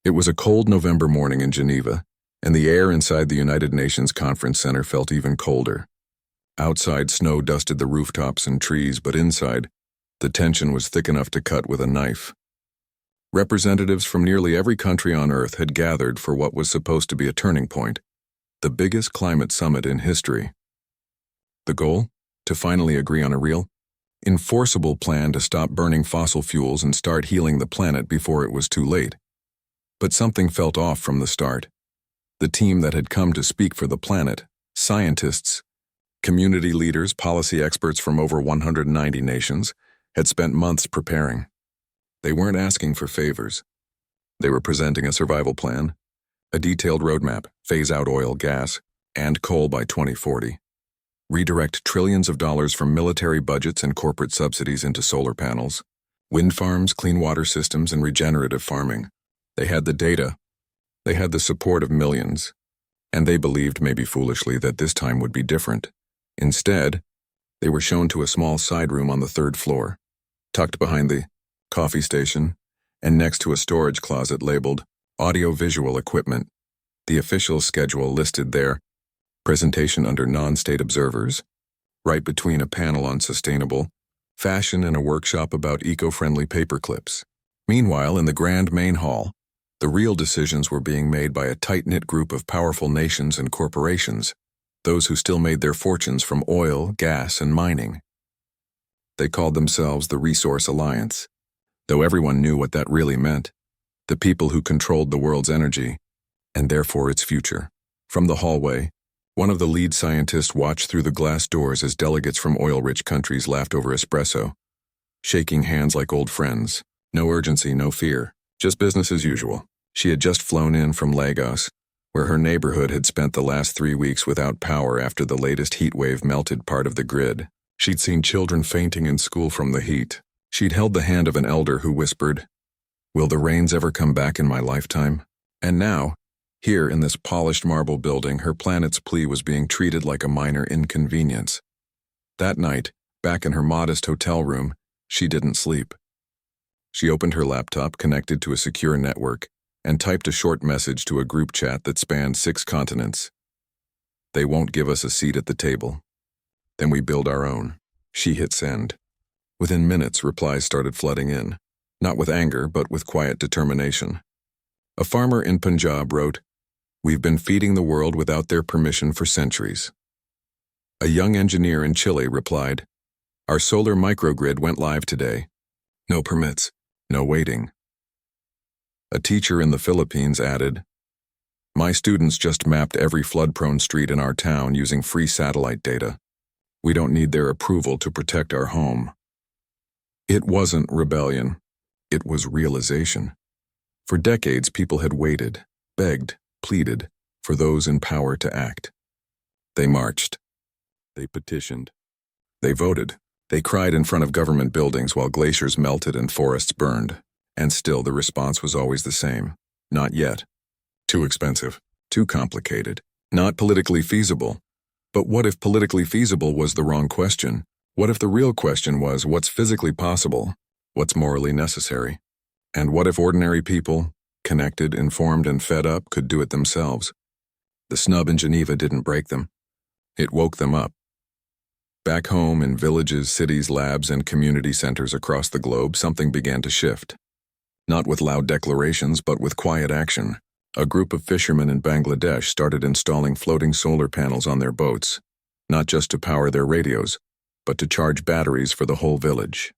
It was a cold November morning in Geneva, and the air inside the United Nations Conference Center felt even colder. Outside, snow dusted the rooftops and trees, but inside, the tension was thick enough to cut with a knife. Representatives from nearly every country on Earth had gathered for what was supposed to be a turning point, the biggest climate summit in history. The goal? To finally agree on a real, enforceable plan to stop burning fossil fuels and start healing the planet before it was too late. But something felt off from the start. The team that had come to speak for the planet, scientists, community leaders, policy experts from over 190 nations, had spent months preparing. They weren't asking for favors. They were presenting a survival plan, a detailed roadmap, phase out oil, gas, and coal by 2040. Redirect trillions of dollars from military budgets and corporate subsidies into solar panels, wind farms, clean water systems, and regenerative farming. They had the data. They had the support of millions. And they believed, maybe foolishly, that this time would be different. Instead, they were shown to a small side room on the third floor, tucked behind the coffee station, and next to a storage closet labeled audio-visual equipment. The official schedule listed there, presentation under non-state observers, right between a panel on sustainable fashion and a workshop about eco-friendly paper clips. Meanwhile, in the grand main hall, the real decisions were being made by a tight-knit group of powerful nations and corporations, those who still made their fortunes from oil, gas, and mining. They called themselves the Resource Alliance, though everyone knew what that really meant: the people who controlled the world's energy, and therefore its future. From the hallway, one of the lead scientists watched through the glass doors as delegates from oil-rich countries laughed over espresso, shaking hands like old friends. No urgency, no fear, just business as usual. She had just flown in from Lagos, where her neighborhood had spent the last 3 weeks without power after the latest heat wave melted part of the grid. She'd seen children fainting in school from the heat. She'd held the hand of an elder who whispered, "Will the rains ever come back in my lifetime?" And now, here in this polished marble building, her planet's plea was being treated like a minor inconvenience. That night, back in her modest hotel room, she didn't sleep. She opened her laptop, connected to a secure network, and typed a short message to a group chat that spanned 6 continents. "They won't give us a seat at the table. Then we build our own." She hit send. Within minutes, replies started flooding in, not with anger, but with quiet determination. A farmer in Punjab wrote, "We've been feeding the world without their permission for centuries." A young engineer in Chile replied, "Our solar microgrid went live today. No permits, no waiting." A teacher in the Philippines added, "My students just mapped every flood-prone street in our town using free satellite data. We don't need their approval to protect our home." It wasn't rebellion. It was realization. For decades, people had waited, begged, pleaded for those in power to act. They marched. They petitioned. They voted. They cried in front of government buildings while glaciers melted and forests burned. And still the response was always the same. Not yet. Too expensive. Too complicated. Not politically feasible. But what if politically feasible was the wrong question? What if the real question was, what's physically possible? What's morally necessary? And what if ordinary people, connected, informed, and fed up, could do it themselves? The snub in Geneva didn't break them. It woke them up. Back home, in villages, cities, labs, and community centers across the globe, something began to shift. Not with loud declarations, but with quiet action. A group of fishermen in Bangladesh started installing floating solar panels on their boats, not just to power their radios, but to charge batteries for the whole village.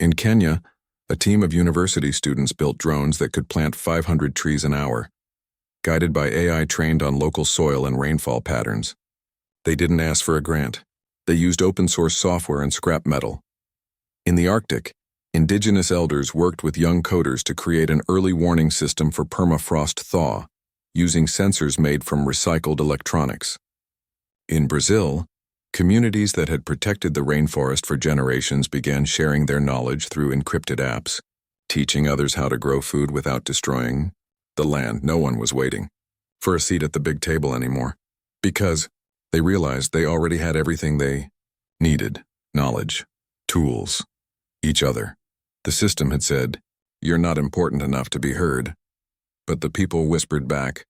In Kenya, a team of university students built drones that could plant 500 trees an hour, guided by AI trained on local soil and rainfall patterns. They didn't ask for a grant. They used open-source software and scrap metal. In the Arctic, indigenous elders worked with young coders to create an early warning system for permafrost thaw, using sensors made from recycled electronics. In Brazil, communities that had protected the rainforest for generations began sharing their knowledge through encrypted apps, teaching others how to grow food without destroying the land. No one was waiting for a seat at the big table anymore, because they realized they already had everything they needed: knowledge, tools, each other. The system had said, "You're not important enough to be heard. But the people whispered back,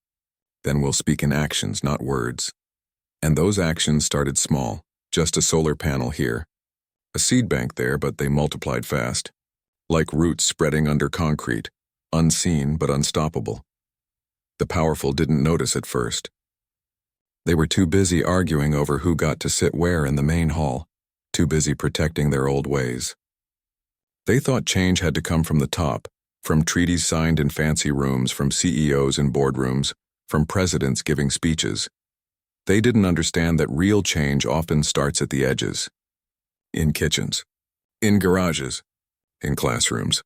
"Then we'll speak in actions, not words." And those actions started small, just a solar panel here, a seed bank there, but they multiplied fast, like roots spreading under concrete, unseen but unstoppable. The powerful didn't notice at first. They were too busy arguing over who got to sit where in the main hall, too busy protecting their old ways. They thought change had to come from the top, from treaties signed in fancy rooms, from CEOs in boardrooms, from presidents giving speeches. They didn't understand that real change often starts at the edges. In kitchens, in garages, in classrooms,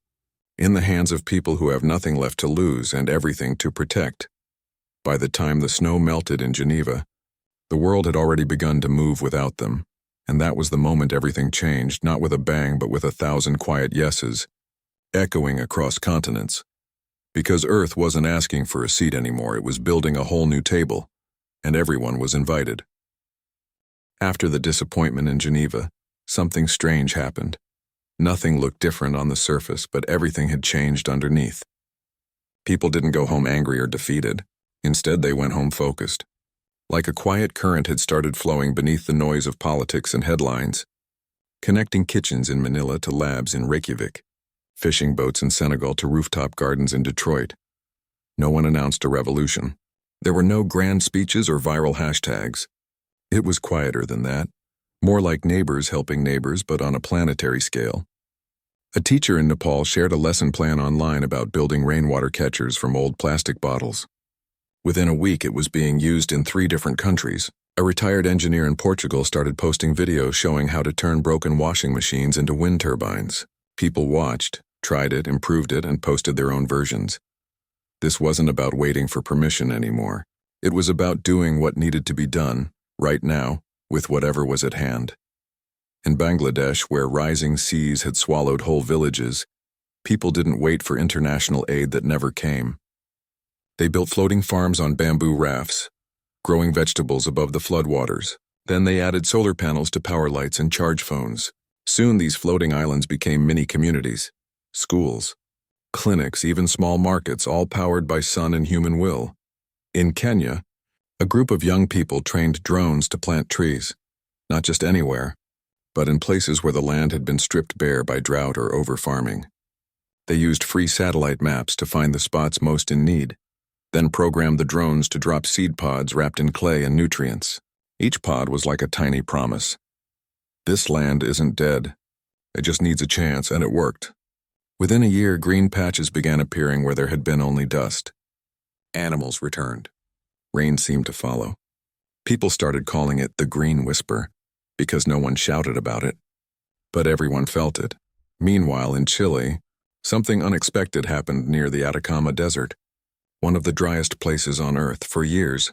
in the hands of people who have nothing left to lose and everything to protect. By the time the snow melted in Geneva, the world had already begun to move without them, and that was the moment everything changed, not with a bang but with 1,000 quiet yeses, echoing across continents. Because Earth wasn't asking for a seat anymore, it was building a whole new table, and everyone was invited. After the disappointment in Geneva, something strange happened. Nothing looked different on the surface, but everything had changed underneath. People didn't go home angry or defeated. Instead, they went home focused. Like a quiet current had started flowing beneath the noise of politics and headlines, connecting kitchens in Manila to labs in Reykjavik, fishing boats in Senegal to rooftop gardens in Detroit. No one announced a revolution. There were no grand speeches or viral hashtags. It was quieter than that, more like neighbors helping neighbors, but on a planetary scale. A teacher in Nepal shared a lesson plan online about building rainwater catchers from old plastic bottles. Within a week, it was being used in 3 different countries. A retired engineer in Portugal started posting videos showing how to turn broken washing machines into wind turbines. People watched, tried it, improved it, and posted their own versions. This wasn't about waiting for permission anymore. It was about doing what needed to be done, right now, with whatever was at hand. In Bangladesh, where rising seas had swallowed whole villages, people didn't wait for international aid that never came. They built floating farms on bamboo rafts, growing vegetables above the floodwaters. Then they added solar panels to power lights and charge phones. Soon these floating islands became mini communities, schools, clinics, even small markets, all powered by sun and human will. In Kenya, a group of young people trained drones to plant trees, not just anywhere, but in places where the land had been stripped bare by drought or over-farming. They used free satellite maps to find the spots most in need, then programmed the drones to drop seed pods wrapped in clay and nutrients. Each pod was like a tiny promise. This land isn't dead. It just needs a chance, and it worked. Within a year, green patches began appearing where there had been only dust. Animals returned. Rain seemed to follow. People started calling it the Green Whisper, because no one shouted about it. But everyone felt it. Meanwhile, in Chile, something unexpected happened near the Atacama Desert, one of the driest places on Earth. For years,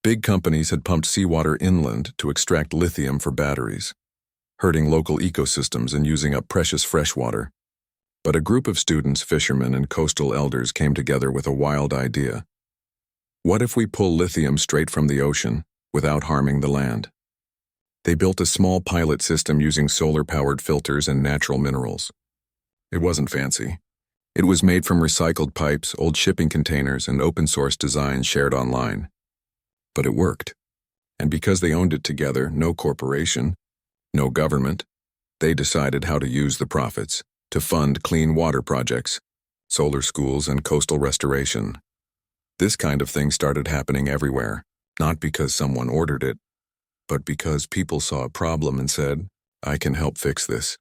big companies had pumped seawater inland to extract lithium for batteries, hurting local ecosystems and using up precious freshwater. But a group of students, fishermen, and coastal elders came together with a wild idea. What if we pull lithium straight from the ocean without harming the land? They built a small pilot system using solar-powered filters and natural minerals. It wasn't fancy. It was made from recycled pipes, old shipping containers, and open-source designs shared online. But it worked. And because they owned it together, no corporation, no government, they decided how to use the profits to fund clean water projects, solar schools, and coastal restoration. This kind of thing started happening everywhere, not because someone ordered it, but because people saw a problem and said, "I can help fix this."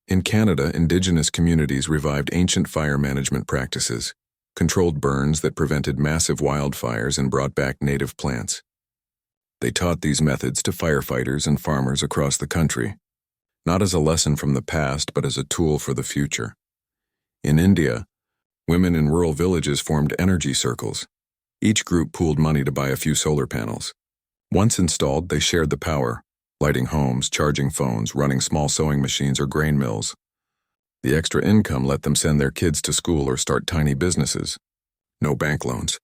In Canada, Indigenous communities revived ancient fire management practices, controlled burns that prevented massive wildfires, and brought back native plants. They taught these methods to firefighters and farmers across the country, not as a lesson from the past, but as a tool for the future. In India, women in rural villages formed energy circles. Each group pooled money to buy a few solar panels. Once installed, they shared the power, lighting homes, charging phones, running small sewing machines or grain mills. The extra income let them send their kids to school or start tiny businesses. No bank loans,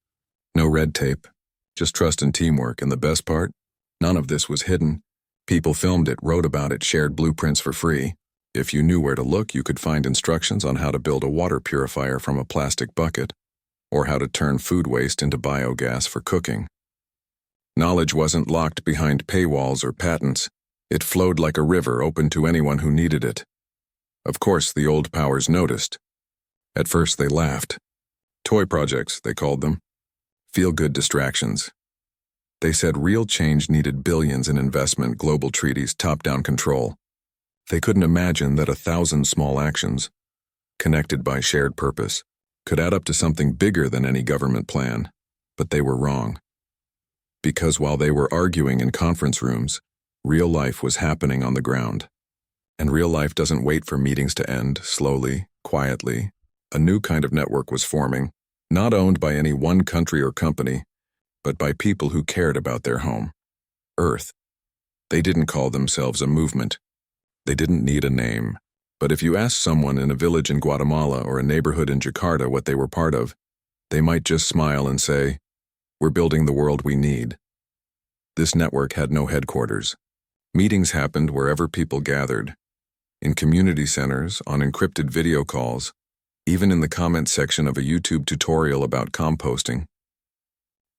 no red tape, just trust and teamwork, and the best part? None of this was hidden. People filmed it, wrote about it, shared blueprints for free. If you knew where to look, you could find instructions on how to build a water purifier from a plastic bucket, or how to turn food waste into biogas for cooking. Knowledge wasn't locked behind paywalls or patents. It flowed like a river, open to anyone who needed it. Of course, the old powers noticed. At first they laughed. Toy projects, they called them. Feel-good distractions. They said real change needed billions in investment, global treaties, top-down control. They couldn't imagine that 1,000 small actions, connected by shared purpose, could add up to something bigger than any government plan. But they were wrong. Because while they were arguing in conference rooms, real life was happening on the ground. And real life doesn't wait for meetings to end. Slowly, quietly, a new kind of network was forming, not owned by any one country or company, but by people who cared about their home, Earth. They didn't call themselves a movement. They didn't need a name. But if you asked someone in a village in Guatemala or a neighborhood in Jakarta what they were part of, they might just smile and say, "We're building the world we need." This network had no headquarters. Meetings happened wherever people gathered, in community centers, on encrypted video calls, even in the comment section of a YouTube tutorial about composting.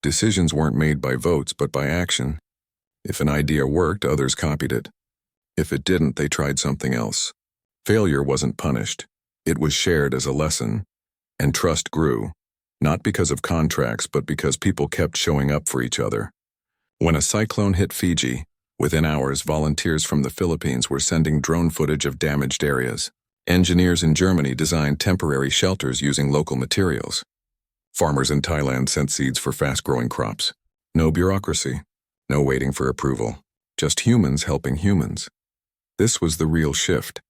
Decisions weren't made by votes but by action. If an idea worked, others copied it. If it didn't, they tried something else. Failure wasn't punished. It was shared as a lesson. And trust grew, not because of contracts but because people kept showing up for each other. When a cyclone hit Fiji, within hours volunteers from the Philippines were sending drone footage of damaged areas. Engineers in Germany designed temporary shelters using local materials. Farmers in Thailand sent seeds for fast-growing crops. No bureaucracy, no waiting for approval, just humans helping humans. This was the real shift.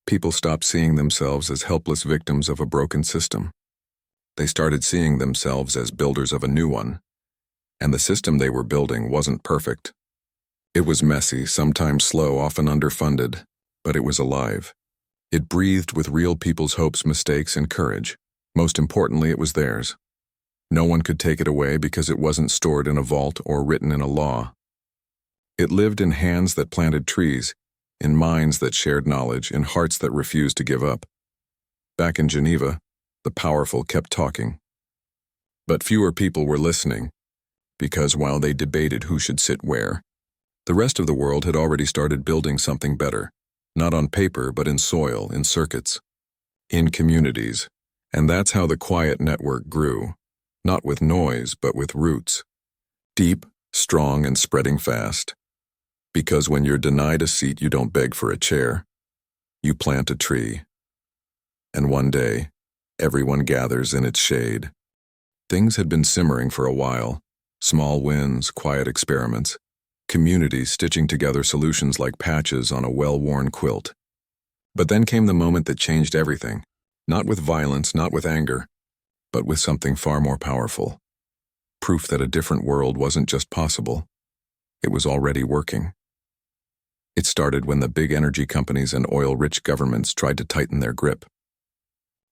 People stopped seeing themselves as helpless victims of a broken system. They started seeing themselves as builders of a new one. And the system they were building wasn't perfect. It was messy, sometimes slow, often underfunded, but it was alive. It breathed with real people's hopes, mistakes, and courage. Most importantly, it was theirs. No one could take it away because it wasn't stored in a vault or written in a law. It lived in hands that planted trees, in minds that shared knowledge, in hearts that refused to give up. Back in Geneva, the powerful kept talking. But fewer people were listening, because while they debated who should sit where, the rest of the world had already started building something better, not on paper but in soil, in circuits, in communities. And that's how the quiet network grew, not with noise but with roots. Deep, strong, and spreading fast. Because when you're denied a seat, you don't beg for a chair. You plant a tree. And one day, everyone gathers in its shade. Things had been simmering for a while. Small wins, quiet experiments. Communities stitching together solutions like patches on a well-worn quilt. But then came the moment that changed everything. Not with violence, not with anger, but with something far more powerful. Proof that a different world wasn't just possible. It was already working. It started when the big energy companies and oil-rich governments tried to tighten their grip.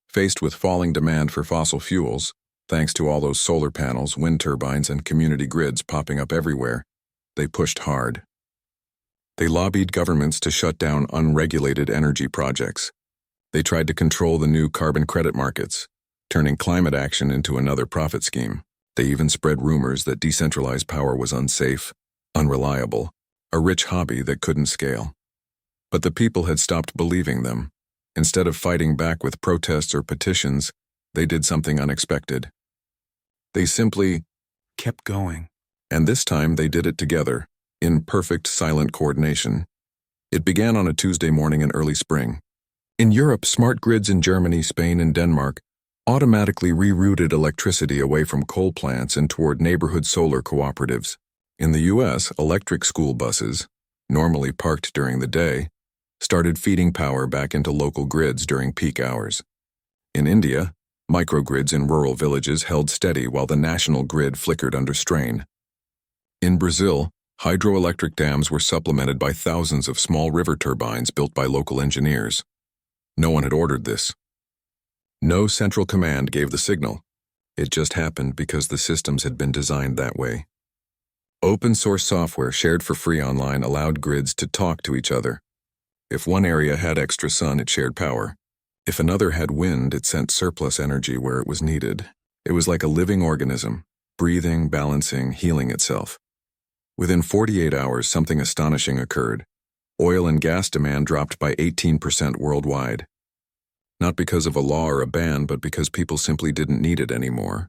Faced with falling demand for fossil fuels, thanks to all those solar panels, wind turbines, and community grids popping up everywhere, they pushed hard. They lobbied governments to shut down unregulated energy projects. They tried to control the new carbon credit markets, turning climate action into another profit scheme. They even spread rumors that decentralized power was unsafe, unreliable, a rich hobby that couldn't scale. But the people had stopped believing them. Instead of fighting back with protests or petitions, they did something unexpected. They simply kept going. And this time they did it together, in perfect silent coordination. It began on a Tuesday morning in early spring. In Europe, smart grids in Germany, Spain, and Denmark automatically rerouted electricity away from coal plants and toward neighborhood solar cooperatives. In the US, electric school buses, normally parked during the day, started feeding power back into local grids during peak hours. In India, microgrids in rural villages held steady while the national grid flickered under strain. In Brazil, hydroelectric dams were supplemented by thousands of small river turbines built by local engineers. No one had ordered this. No central command gave the signal. It just happened because the systems had been designed that way. Open-source software shared for free online allowed grids to talk to each other. If one area had extra sun, it shared power. If another had wind, it sent surplus energy where it was needed. It was like a living organism, breathing, balancing, healing itself. Within 48 hours, something astonishing occurred. Oil and gas demand dropped by 18% worldwide. Not because of a law or a ban, but because people simply didn't need it anymore.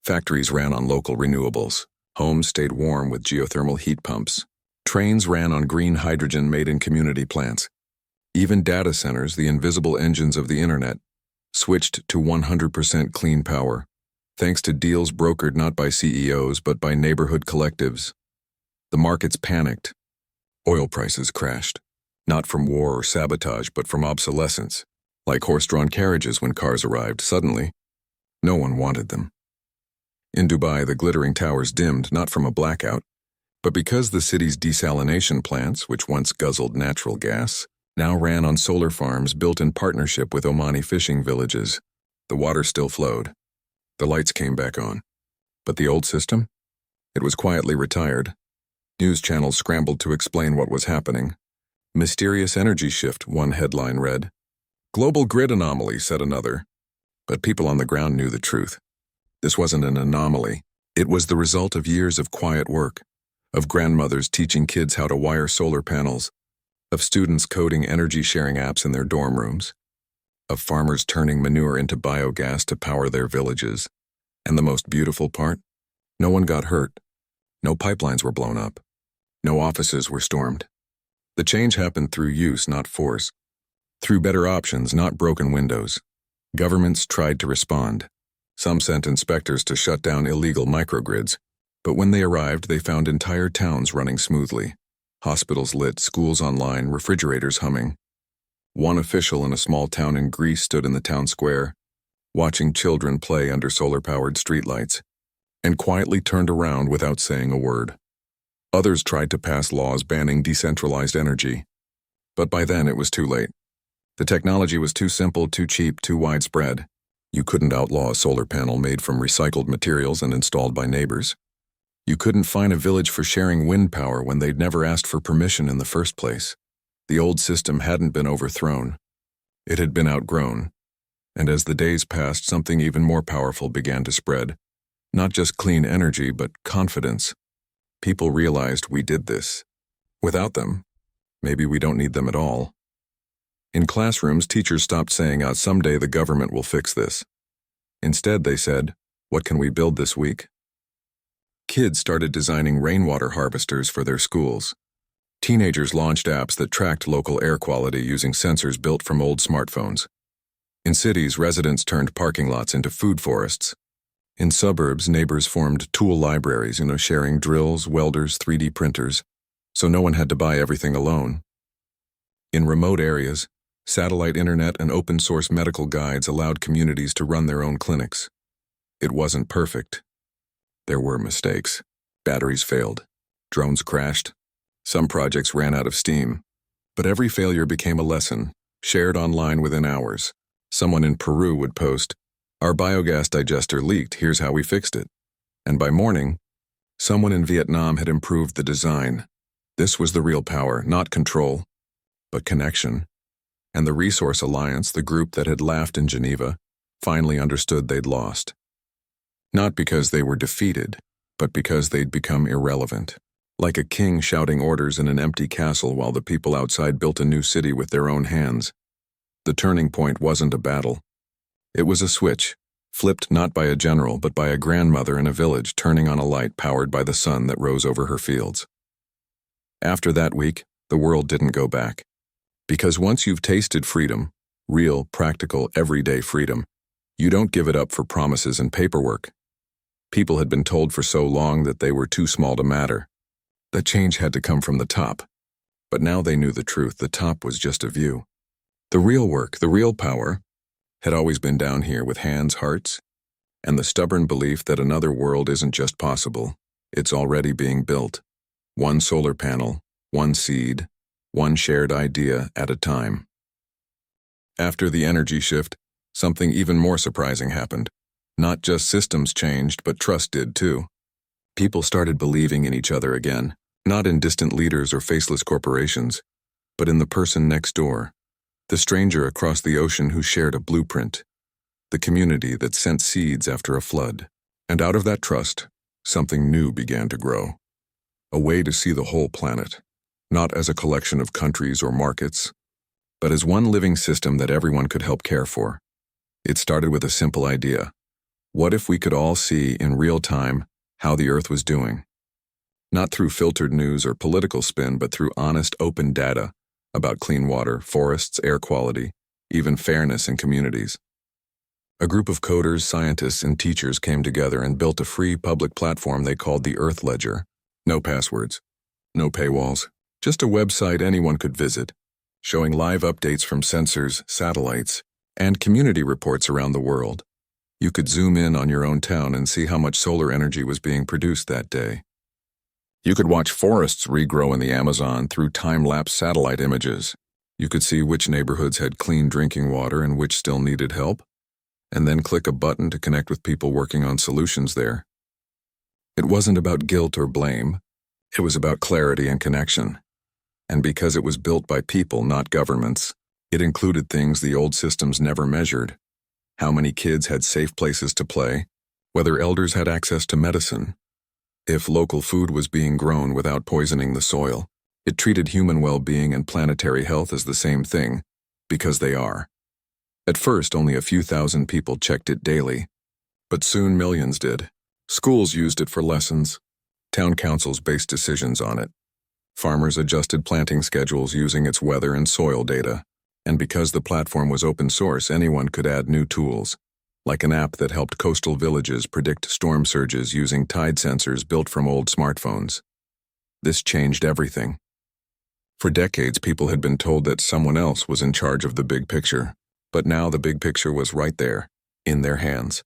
Factories ran on local renewables. Homes stayed warm with geothermal heat pumps. Trains ran on green hydrogen made in community plants. Even data centers, the invisible engines of the internet, switched to 100% clean power, thanks to deals brokered not by CEOs but by neighborhood collectives. The markets panicked. Oil prices crashed, not from war or sabotage but from obsolescence, like horse-drawn carriages when cars arrived suddenly. No one wanted them. In Dubai, the glittering towers dimmed not from a blackout, but because the city's desalination plants, which once guzzled natural gas, now ran on solar farms built in partnership with Omani fishing villages. The water still flowed. The lights came back on. But the old system? It was quietly retired. News channels scrambled to explain what was happening. Mysterious energy shift, one headline read. Global grid anomaly, said another. But people on the ground knew the truth. This wasn't an anomaly. It was the result of years of quiet work, of grandmothers teaching kids how to wire solar panels, of students coding energy-sharing apps in their dorm rooms, of farmers turning manure into biogas to power their villages. And the most beautiful part? No one got hurt. No pipelines were blown up. No offices were stormed. The change happened through use, not force. Through better options, not broken windows. Governments tried to respond. Some sent inspectors to shut down illegal microgrids, but when they arrived, they found entire towns running smoothly. Hospitals lit, schools online, refrigerators humming. One official in a small town in Greece stood in the town square, watching children play under solar-powered streetlights, and quietly turned around without saying a word. Others tried to pass laws banning decentralized energy, but by then it was too late. The technology was too simple, too cheap, too widespread. You couldn't outlaw a solar panel made from recycled materials and installed by neighbors. You couldn't fine a village for sharing wind power when they'd never asked for permission in the first place. The old system hadn't been overthrown. It had been outgrown. And as the days passed, something even more powerful began to spread. Not just clean energy, but confidence. People realized we did this. Without them, maybe we don't need them at all. In classrooms, teachers stopped saying, someday the government will fix this. Instead, they said, what can we build this week? Kids started designing rainwater harvesters for their schools. Teenagers launched apps that tracked local air quality using sensors built from old smartphones. In cities, residents turned parking lots into food forests. In suburbs, neighbors formed tool libraries, sharing drills, welders, 3D printers, so no one had to buy everything alone. In remote areas, satellite internet and open-source medical guides allowed communities to run their own clinics. It wasn't perfect. There were mistakes. Batteries failed. Drones crashed. Some projects ran out of steam. But every failure became a lesson, shared online within hours. Someone in Peru would post, "Our biogas digester leaked, here's how we fixed it." And by morning, someone in Vietnam had improved the design. This was the real power, not control, but connection. And the Resource Alliance, the group that had laughed in Geneva, finally understood they'd lost. Not because they were defeated, but because they'd become irrelevant. Like a king shouting orders in an empty castle while the people outside built a new city with their own hands. The turning point wasn't a battle. It was a switch, flipped not by a general but by a grandmother in a village turning on a light powered by the sun that rose over her fields. After that week, the world didn't go back. Because once you've tasted freedom, real, practical, everyday freedom, you don't give it up for promises and paperwork. People had been told for so long that they were too small to matter. That change had to come from the top. But now they knew the truth. The top was just a view. The real work, the real power, had always been down here with hands, hearts, and the stubborn belief that another world isn't just possible, it's already being built. One solar panel, one seed, one shared idea at a time. After the energy shift, something even more surprising happened. Not just systems changed, but trust did too. People started believing in each other again, not in distant leaders or faceless corporations, but in the person next door, the stranger across the ocean who shared a blueprint. the community that sent seeds after a flood. And out of that trust, something new began to grow. A way to see the whole planet, not as a collection of countries or markets, but as one living system that everyone could help care for. It started with a simple idea. What if we could all see in real time how the Earth was doing? Not through filtered news or political spin, but through honest, open data about clean water, forests, air quality, even fairness in communities. A group of coders, scientists, and teachers came together and built a free public platform they called the Earth Ledger. No passwords, no paywalls, just a website anyone could visit, showing live updates from sensors, satellites, and community reports around the world. You could zoom in on your own town and see how much solar energy was being produced that day. You could watch forests regrow in the Amazon through time-lapse satellite images. You could see which neighborhoods had clean drinking water and which still needed help, and then click a button to connect with people working on solutions there. It wasn't about guilt or blame. It was about clarity and connection. And because it was built by people, not governments, it included things the old systems never measured. How many kids had safe places to play, whether elders had access to medicine, if local food was being grown without poisoning the soil. It treated human well-being and planetary health as the same thing, because they are. At first, only a few thousand people checked it daily, but soon millions did. Schools used it for lessons. Town councils based decisions on it. Farmers adjusted planting schedules using its weather and soil data. And because the platform was open source, anyone could add new tools, like an app that helped coastal villages predict storm surges using tide sensors built from old smartphones. This changed everything. For decades, people had been told that someone else was in charge of the big picture, but now the big picture was right there, in their hands.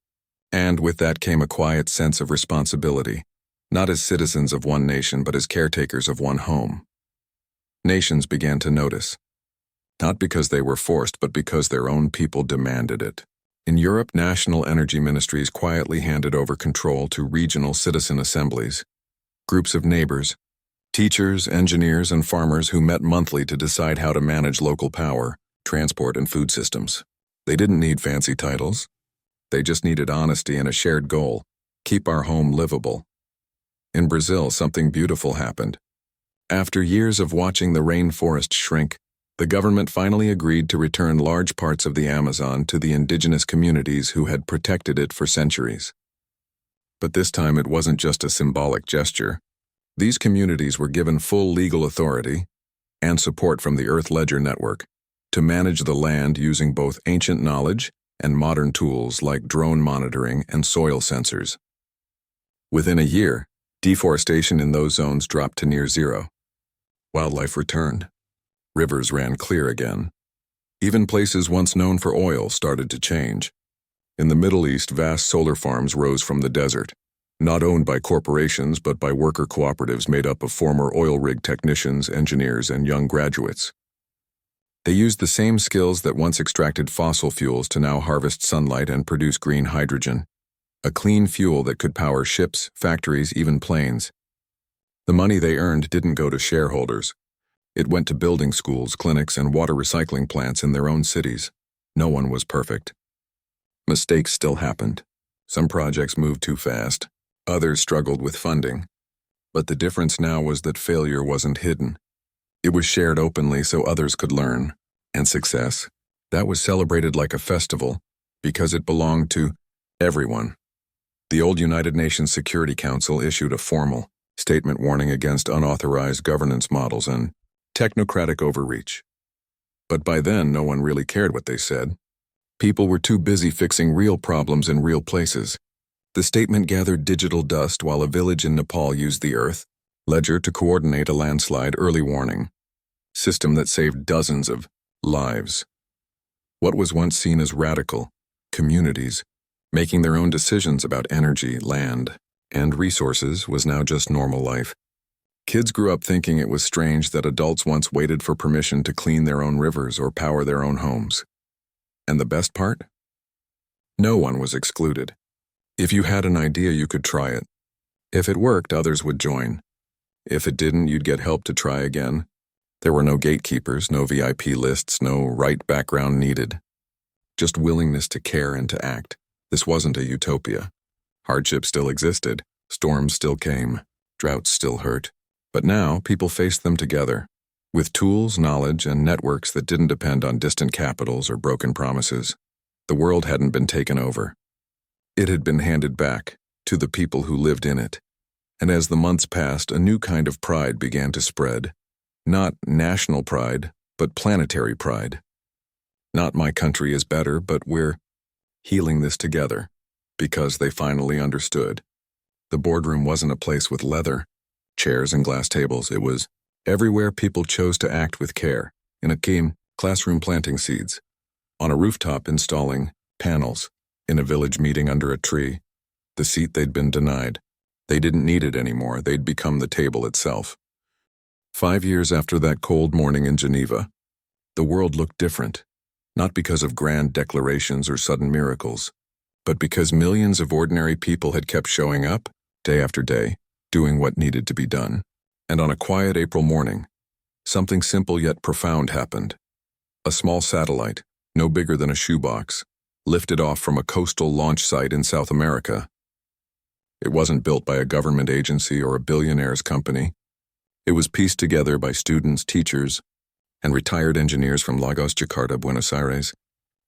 And with that came a quiet sense of responsibility, not as citizens of one nation, but as caretakers of one home. Nations began to notice, not because they were forced, but because their own people demanded it. In Europe, national energy ministries quietly handed over control to regional citizen assemblies, groups of neighbors, teachers, engineers, and farmers who met monthly to decide how to manage local power, transport, and food systems. They didn't need fancy titles. They just needed honesty and a shared goal: keep our home livable. In Brazil, something beautiful happened. After years of watching the rainforest shrink, the government finally agreed to return large parts of the Amazon to the indigenous communities who had protected it for centuries. But this time it wasn't just a symbolic gesture. These communities were given full legal authority and support from the Earth Ledger Network to manage the land using both ancient knowledge and modern tools like drone monitoring and soil sensors. Within a year, deforestation in those zones dropped to near zero. Wildlife returned. Rivers ran clear again. Even places once known for oil started to change. In the Middle East, vast solar farms rose from the desert, not owned by corporations but by worker cooperatives made up of former oil rig technicians, engineers, and young graduates. They used the same skills that once extracted fossil fuels to now harvest sunlight and produce green hydrogen, a clean fuel that could power ships, factories, even planes. The money they earned didn't go to shareholders. It went to building schools, clinics, and water recycling plants in their own cities. No one was perfect. Mistakes still happened. Some projects moved too fast. Others struggled with funding. But the difference now was that failure wasn't hidden. It was shared openly so others could learn. And success, that was celebrated like a festival because it belonged to everyone. The old United Nations Security Council issued a formal statement warning against unauthorized governance models and technocratic overreach. But by then, no one really cared what they said. People were too busy fixing real problems in real places. The statement gathered digital dust while a village in Nepal used the Earth Ledger to coordinate a landslide early warning system that saved dozens of lives. What was once seen as radical, communities making their own decisions about energy, land, and resources, was now just normal life. Kids grew up thinking it was strange that adults once waited for permission to clean their own rivers or power their own homes. And the best part? No one was excluded. If you had an idea, you could try it. If it worked, others would join. If it didn't, you'd get help to try again. There were no gatekeepers, no VIP lists, no right background needed. just willingness to care and to act. This wasn't a utopia. Hardship still existed, storms still came, droughts still hurt. But now people faced them together, with tools, knowledge, and networks that didn't depend on distant capitals or broken promises. The world hadn't been taken over. It had been handed back to the people who lived in it. And as the months passed, a new kind of pride began to spread. Not national pride, but planetary pride. Not my country is better, but we're healing this together, because they finally understood. The boardroom wasn't a place with leather, chairs and glass tables. It was everywhere people chose to act with care. In a classroom planting seeds. On a rooftop installing panels. In a village meeting under a tree. The seat they'd been denied. They didn't need it anymore. They'd become the table itself. 5 years after that cold morning in Geneva, the world looked different. Not because of grand declarations or sudden miracles, but because millions of ordinary people had kept showing up, day after day, doing what needed to be done. And on a quiet April morning, something simple yet profound happened. A small satellite, no bigger than a shoebox, lifted off from a coastal launch site in South America. It wasn't built by a government agency or a billionaire's company. It was pieced together by students, teachers, and retired engineers from Lagos, Jakarta, Buenos Aires,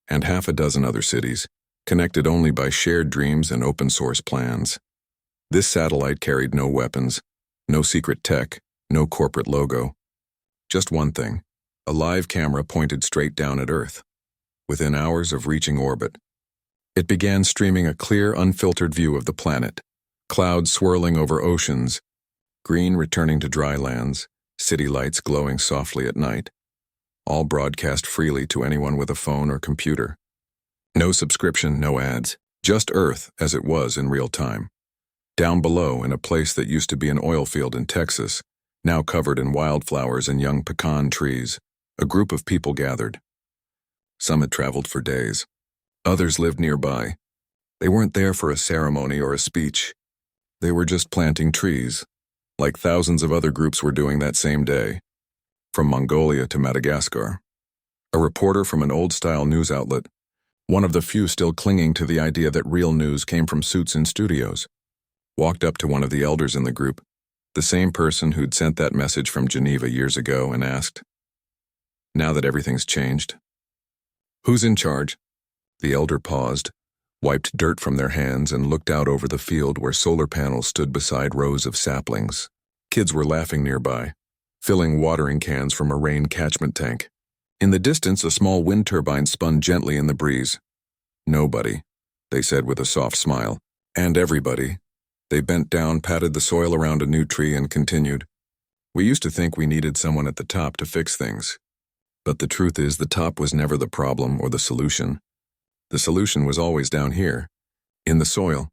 and half a dozen other cities, connected only by shared dreams and open-source plans. This satellite carried no weapons, no secret tech, no corporate logo. Just one thing, a live camera pointed straight down at Earth. Within hours of reaching orbit, it began streaming a clear, unfiltered view of the planet. Clouds swirling over oceans, green returning to dry lands, city lights glowing softly at night, all broadcast freely to anyone with a phone or computer. No subscription, no ads, just Earth as it was in real time. Down below, in a place that used to be an oil field in Texas, now covered in wildflowers and young pecan trees, a group of people gathered. Some had traveled for days. Others lived nearby. They weren't there for a ceremony or a speech. They were just planting trees, like thousands of other groups were doing that same day, from Mongolia to Madagascar. A reporter from an old-style news outlet, one of the few still clinging to the idea that real news came from suits in studios, walked up to one of the elders in the group, the same person who'd sent that message from Geneva years ago, and asked, "Now that everything's changed, who's in charge?" The elder paused, wiped dirt from their hands, and looked out over the field where solar panels stood beside rows of saplings. Kids were laughing nearby, filling watering cans from a rain catchment tank. In the distance, a small wind turbine spun gently in the breeze. "Nobody," they said with a soft smile. "And everybody." They bent down, patted the soil around a new tree, and continued. "We used to think we needed someone at the top to fix things. But the truth is, the top was never the problem or the solution. The solution was always down here, in the soil,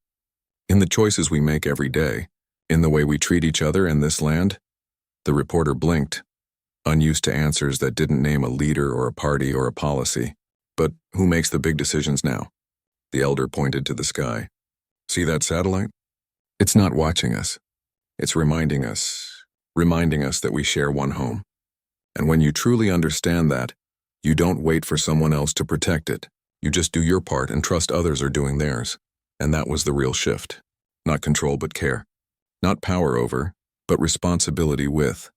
in the choices we make every day, in the way we treat each other and this land." The reporter blinked, unused to answers that didn't name a leader or a party or a policy. "But who makes the big decisions now?" The elder pointed to the sky. "See that satellite? It's not watching us. It's reminding us that we share one home. And when you truly understand that, you don't wait for someone else to protect it. You just do your part and trust others are doing theirs." And that was the real shift. Not control, but care. Not power over, but responsibility with.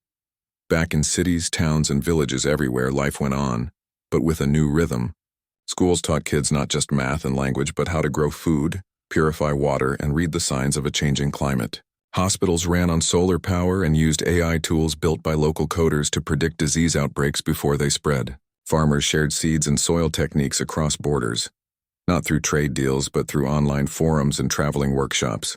Back in cities, towns, and villages everywhere, life went on, but with a new rhythm. Schools taught kids not just math and language, but how to grow food, purify water, and read the signs of a changing climate. Hospitals ran on solar power and used AI tools built by local coders to predict disease outbreaks before they spread. Farmers shared seeds and soil techniques across borders, not through trade deals, but through online forums and traveling workshops.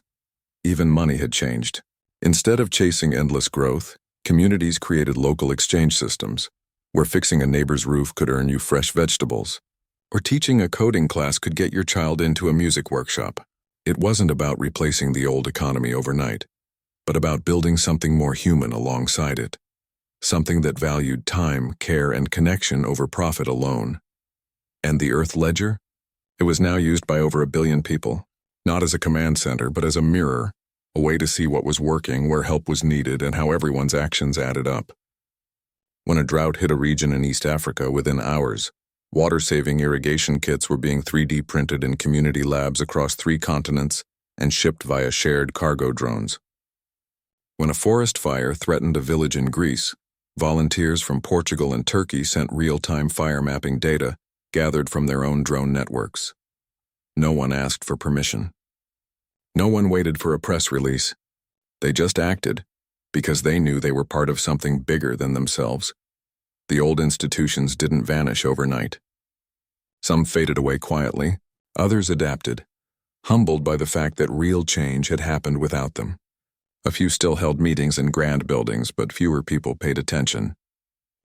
Even money had changed. Instead of chasing endless growth, communities created local exchange systems, where fixing a neighbor's roof could earn you fresh vegetables, or teaching a coding class could get your child into a music workshop. It wasn't about replacing the old economy overnight, but about building something more human alongside it. Something that valued time, care, and connection over profit alone. And the Earth Ledger? It was now used by over 1 billion people, not as a command center, but as a mirror, a way to see what was working, where help was needed, and how everyone's actions added up. When a drought hit a region in East Africa, within hours, Water-saving irrigation kits were being 3D printed in community labs across 3 continents and shipped via shared cargo drones. When a forest fire threatened a village in Greece, volunteers from Portugal and Turkey sent real-time fire mapping data gathered from their own drone networks. No one asked for permission. No one waited for a press release. They just acted, because they knew they were part of something bigger than themselves. The old institutions didn't vanish overnight. Some faded away quietly, others adapted, humbled by the fact that real change had happened without them. A few still held meetings in grand buildings, but fewer people paid attention.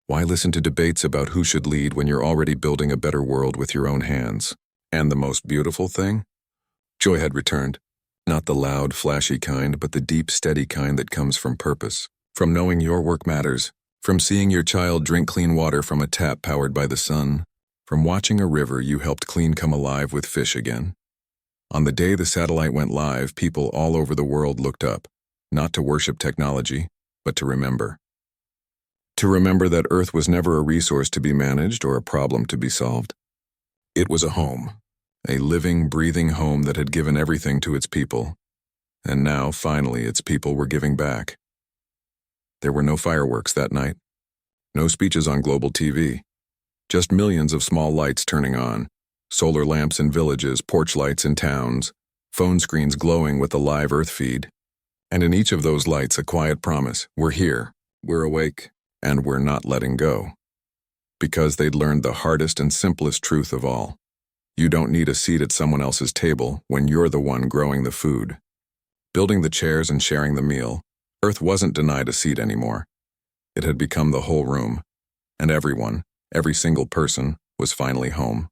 Why listen to debates about who should lead when you're already building a better world with your own hands? And the most beautiful thing? Joy had returned. Not the loud, flashy kind, but the deep, steady kind that comes from purpose. From knowing your work matters. From seeing your child drink clean water from a tap powered by the sun. From watching a river you helped clean come alive with fish again. On the day the satellite went live, people all over the world looked up. Not to worship technology, but to remember. To remember that Earth was never a resource to be managed or a problem to be solved. It was a home, a living, breathing home that had given everything to its people. And now, finally, its people were giving back. There were no fireworks that night. No speeches on global TV. Just millions of small lights turning on. Solar lamps in villages, porch lights in towns, phone screens glowing with the live Earth feed. And in each of those lights, a quiet promise: we're here, we're awake, and we're not letting go. Because they'd learned the hardest and simplest truth of all. You don't need a seat at someone else's table when you're the one growing the food. Building the chairs and sharing the meal, Earth wasn't denied a seat anymore. It had become the whole room, and everyone, every single person, was finally home.